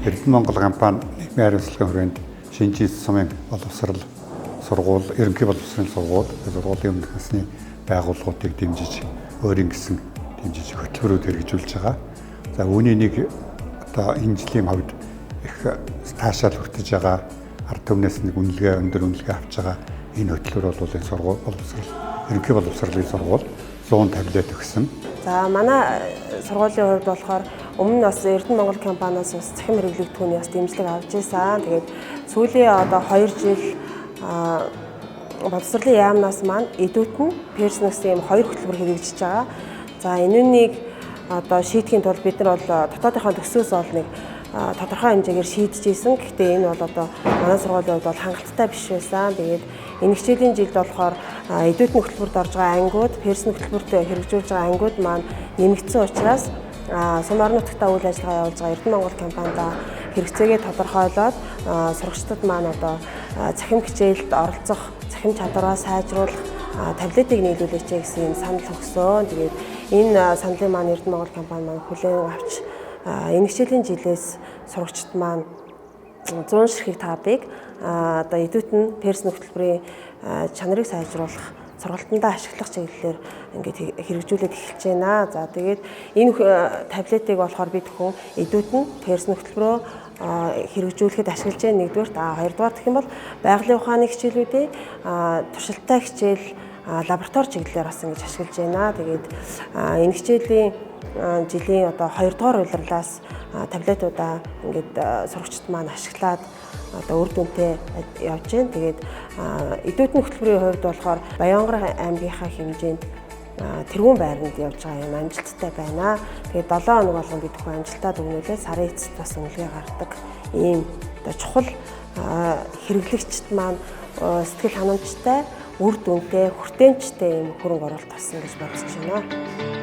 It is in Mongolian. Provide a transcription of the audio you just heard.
Эрдэнэ Монгол компани нийгмийн хариуцлагын хүрээнд шинжлэх сумын боловсрал сургууль, ерөнхий боловсролын сургуулийн өмнөх насны байгууллагуудыг дэмжиж өөрийн гэсэн дэмжиж хөтөлбөрүүд хэрэгжүүлж байгаа. За үүний нэг одоо энэ жилийн хувьд их таашаал хүртэж байгаа ард түмнээс нэг өндөр үнэлгээ авч байгаа энэ хөтөлбөр бол энэ сургууль боловсрал, ерөнхий боловсролын сургууль 100 таблет өгсөн. За манай сургуулийн хувьд болохоор өмнө нь бас Эрдэнэ Монгол компаниас бас цахим хэрэглэгдэхүүний бас дэмжлэг авч ирсэн. Тэгээд сүүлийн одоо 2 жил боловсролын яамнаас маань эдүүт нь Перснекс-ийн 2 хөтөлбөр хэрэгжиж байгаа. За энэнийг одоо шийдэхийн тулд бид нар бол дотоодынхаа төсвөөс бол нэг тодорхой хэмжээгээр шийдэж ийсэн. Гэхдээ энэ бол одоо манай сургуулийн хувьд бол хангалттай биш байсан. Тэгээд энэ хичээлийн жилд болохоор эдүүтний хөтөлбөрт орж байгаа ангиуд, Перснекс хөтөлбөрт хэрэгжүүлж байгаа ангиуд маань нэмэгдсэн учраас сум орон нутгтаа үйл ажиллагаа явуулж байгаа Эрдэнэ Монгол компанида хэрэгцээгээ тодорхойлоод сурагчдад маань одоо цахим хичээлд оролцох, цахим чадвараа сайжруулах таблетыг нийлүүлээч гэсэн юм санал өгсөн. Тэгээд энэ саналын маань Эрдэнэ Монгол компани маань хүлээн авч энэ хичээлийн жилээс сурагчид маань 100 ширхэг таабыг одоо эдүүт нь Перснекс хөтөлбөрийн чанарыг сайжруулах, сургалтандаа ашиглах чиглэлээр ингээд хэрэгжүүлээд эхэлж байна. За тэгээд энэ таблетыг болохоор бид хүн эдүүт нь Перснекс хөтөлбөрөө хэрэгжүүлэхэд ашиглаж байна. Нэгдүгээр, хоёрдугаар гэх юм бол байгалийн ухааны хичээлүүдээ туршилттай хичээл лаборатори чиглэлээр бас ингэж ашиглаж байна. Тэгээд энэ хичээлийн жилийн одоо 2 дугаар улирлаас таблетуудаа ингээд сурагчид маань ашиглаад одоо үр дүнтэй явж байна. Тэгээд эдүүтний хөтөлбөрийн хувьд болохоор Баянгар аймгийнхаа хэмжээнд тэргүүн байранд явж байгаа юм амжилттай байна. Тэгээд 7 хоног болгон бид хүн амжилтаа дүгнүүлээ сарын эцэст бас үнэлгээ гаргадаг ийм одоо чухал хэрэглэгчд маань сэтгэл ханамжтай, үр дүнтэй, хүртээмжтэй ийм хөрөнгө оруулалт болсон гэж бодож байна.